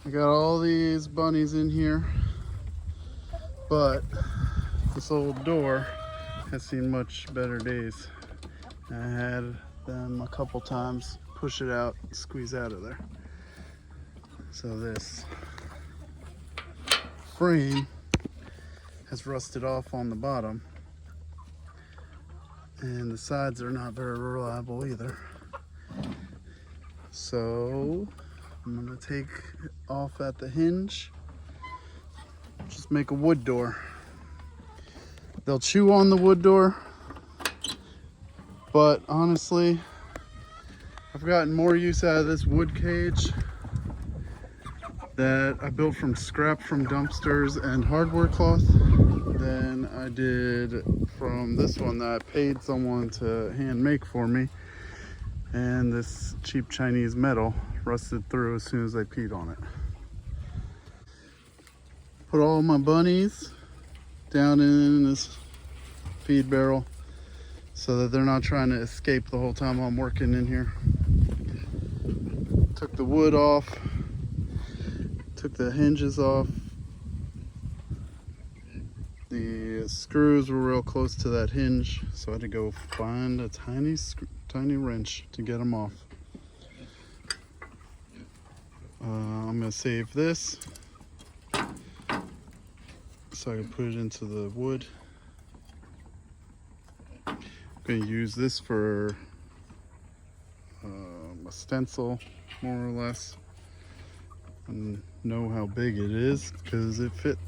I got all these bunnies in here, but this old door has seen much better days. I had them a couple times push it out, squeeze out of there. So this frame has rusted off on the bottom, and the sides are not very reliable either. So I'm gonna take it off at the hinge, just make a wood door. They'll chew on the wood door, but honestly, I've gotten more use out of this wood cage that I built from scrap from dumpsters and hardware cloth than I did from this one that I paid someone to hand make for me. And this cheap Chinese metal rusted through as soon as I peed on it. Put all my bunnies down in this feed barrel so that they're not trying to escape the whole time I'm working in here. Took the wood off, took the hinges off. The screws were real close to that hinge, so I had to go find a tiny wrench to get them off. I'm gonna save this so I can put it into the wood. I'm gonna use this for a stencil, more or less, and know how big it is because it fit.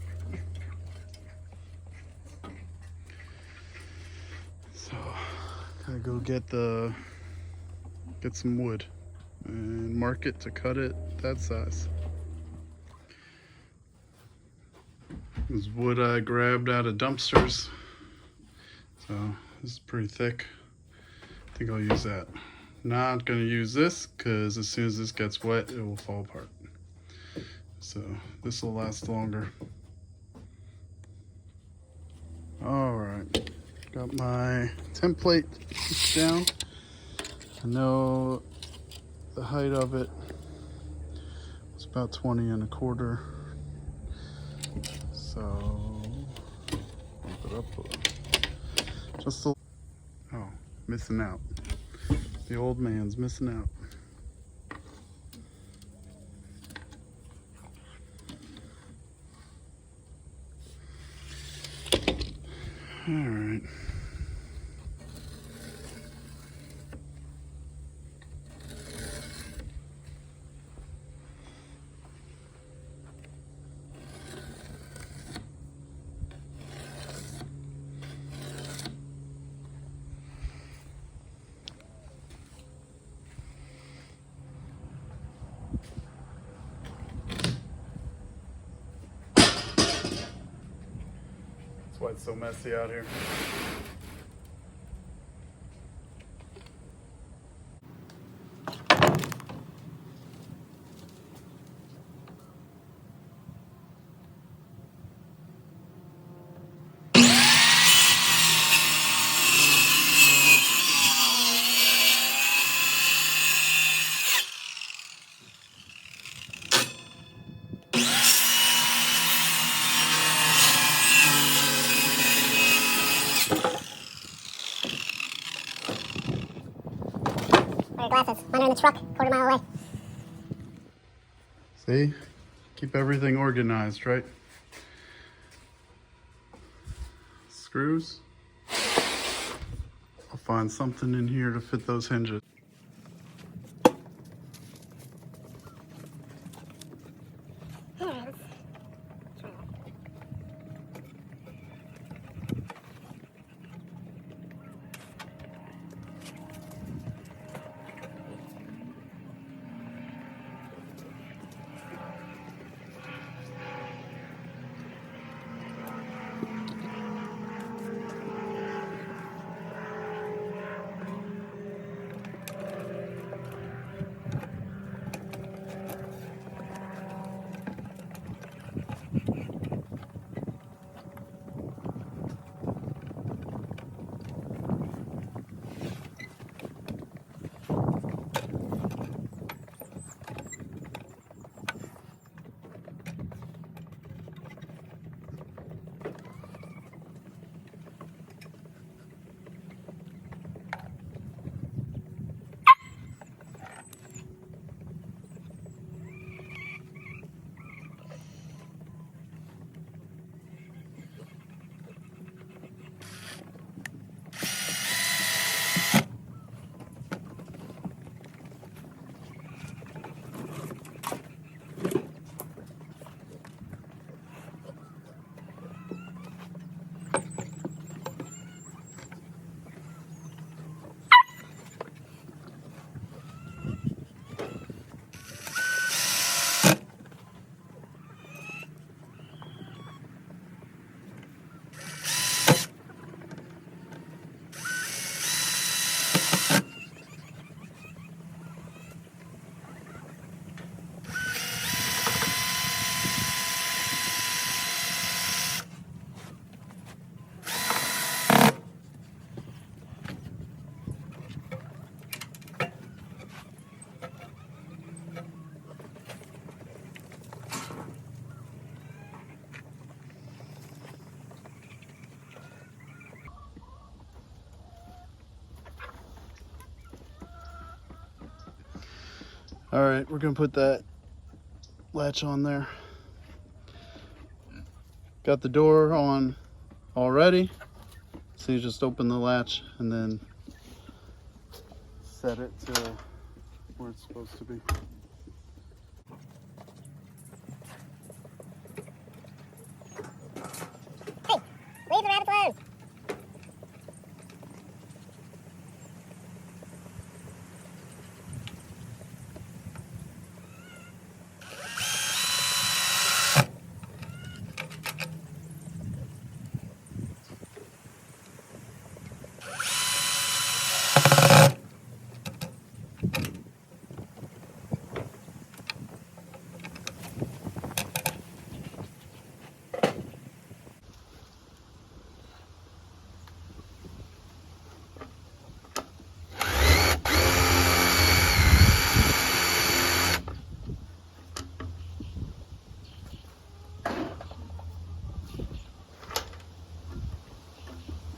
So gotta go get some wood and mark it to cut it that size. This wood I grabbed out of dumpsters, so this is pretty thick. I think I'll use that. Not gonna use this because as soon as this gets wet, it will fall apart. So this will last longer. All right, got my template down. I know the height of it was about 20 1/4. So bump it up just a. Oh, missing out. The old man's missing out. All right. That's why it's so messy out here. Wear your glasses. Mine are in the truck, 1/4 mile away. See? Keep everything organized, right? Screws. I'll find something in here to fit those hinges. All right, we're gonna put that latch on there. Got the door on already, so you just open the latch and then set it to where it's supposed to be. Hey, leave the rabbits alone.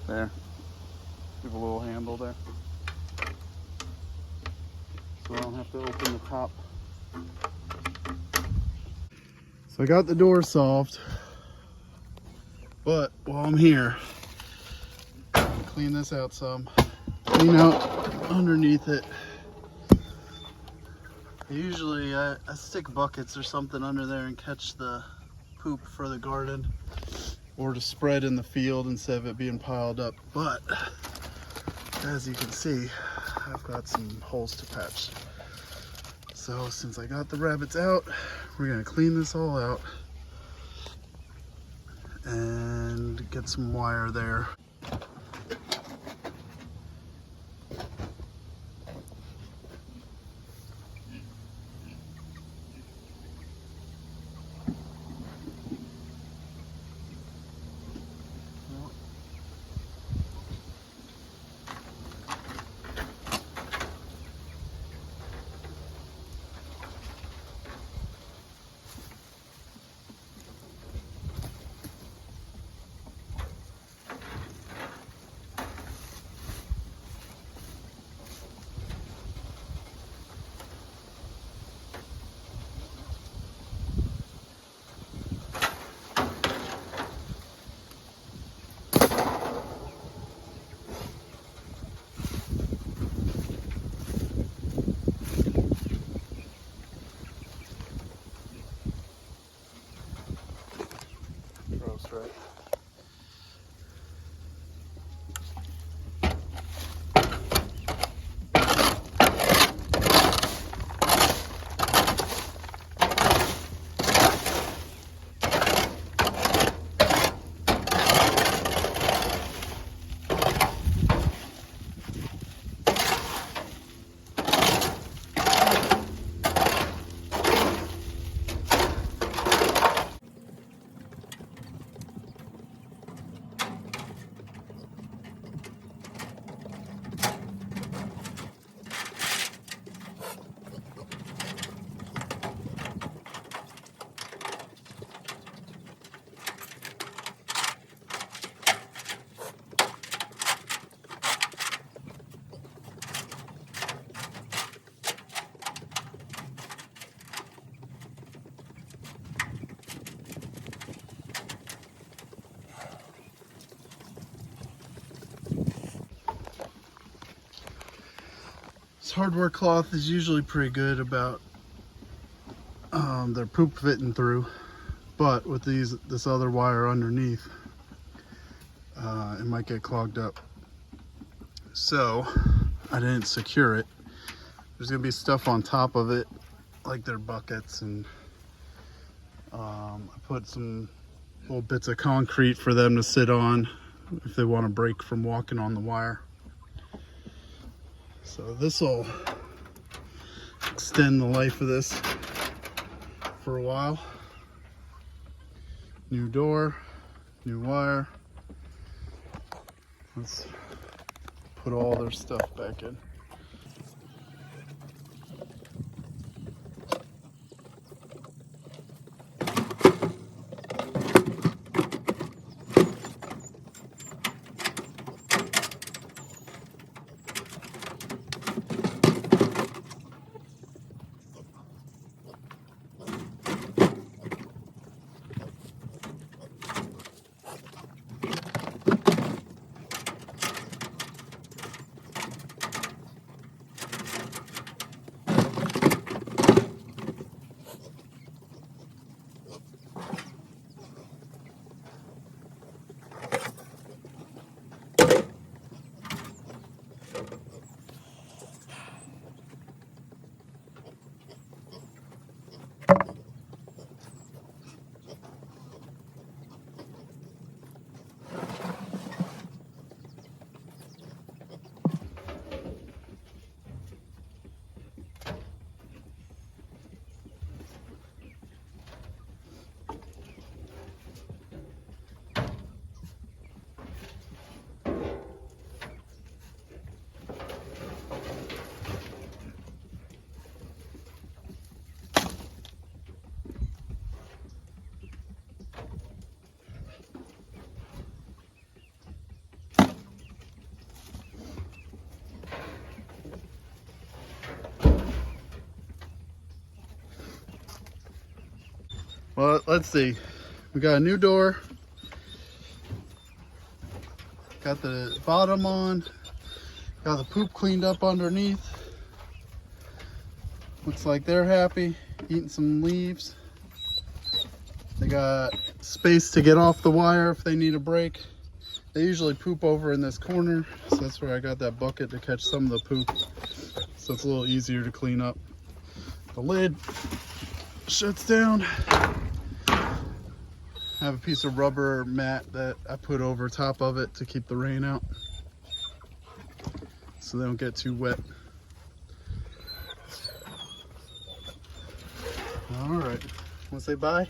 There. Give a little handle there. So I don't have to open the top. So I got the door solved. But while I'm here, clean this out some. Clean out underneath it. Usually I stick buckets or something under there and catch the poop for the garden, or to spread in the field instead of it being piled up. But as you can see, I've got some holes to patch. So since I got the rabbits out, we're gonna clean this all out and get some wire there. Gross, right? This hardware cloth is usually pretty good about their poop fitting through, but with this other wire underneath, it might get clogged up. So I didn't secure it. There's gonna be stuff on top of it, like their buckets, and I put some little bits of concrete for them to sit on if they want to break from walking on the wire. So this will extend the life of this for a while. New door, new wire. Let's put all their stuff back in. Well, let's see. We got a new door. Got the bottom on. Got the poop cleaned up underneath. Looks like they're happy. Eating some leaves. They got space to get off the wire if they need a break. They usually poop over in this corner, so that's where I got that bucket to catch some of the poop. So it's a little easier to clean up. The lid shuts down. I have a piece of rubber mat that I put over top of it to keep the rain out, so they don't get too wet. All right, want to say bye?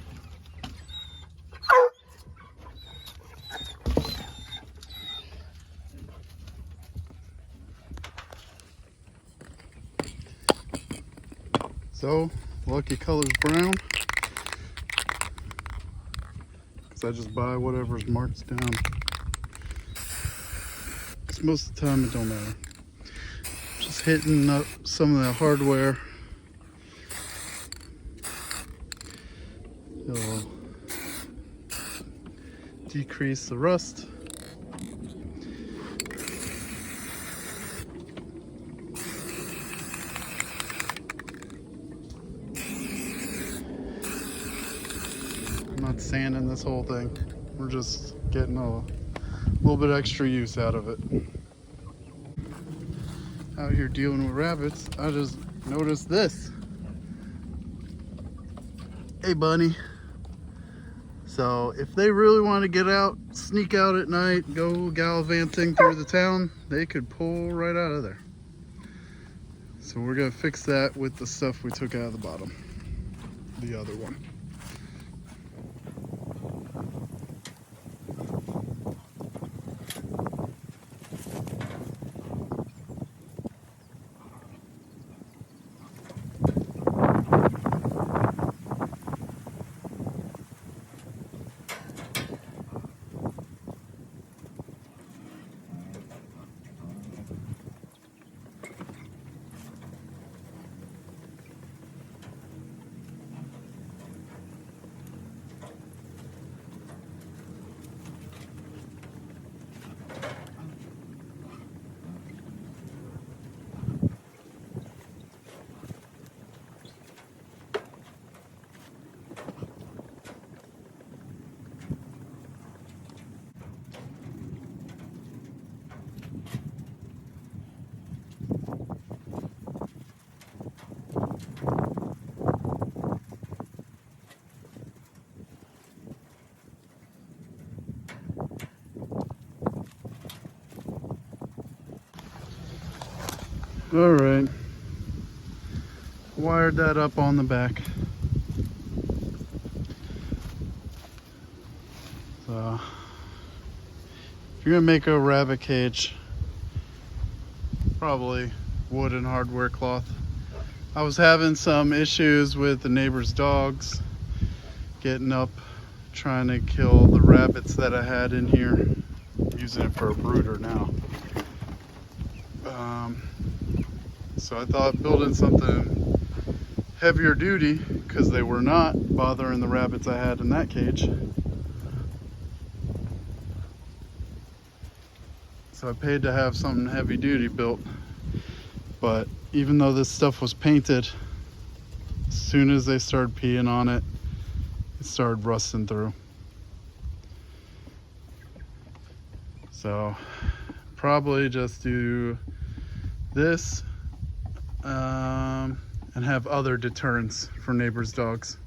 So, lucky color's brown, because I just buy whatever's marked down. Because most of the time it don't matter. Just hitting up some of the hardware. It'll decrease the rust. I'm not sanding this whole thing. We're just getting a little bit extra use out of it. Out here dealing with rabbits, I just noticed this. Hey, bunny. So if they really want to get out, sneak out at night, go gallivanting through the town, they could pull right out of there. So we're gonna fix that with the stuff we took out of the bottom, the other one. All right, wired that up on the back. So if you're gonna make a rabbit cage, probably wood and hardware cloth. I was having some issues with the neighbor's dogs getting up, trying to kill the rabbits that I had in here. I'm using it for a brooder now. So I thought building something heavier duty, because they were not bothering the rabbits I had in that cage. So I paid to have something heavy duty built. But even though this stuff was painted, as soon as they started peeing on it, it started rusting through. So probably just do this and have other deterrents for neighbors' dogs.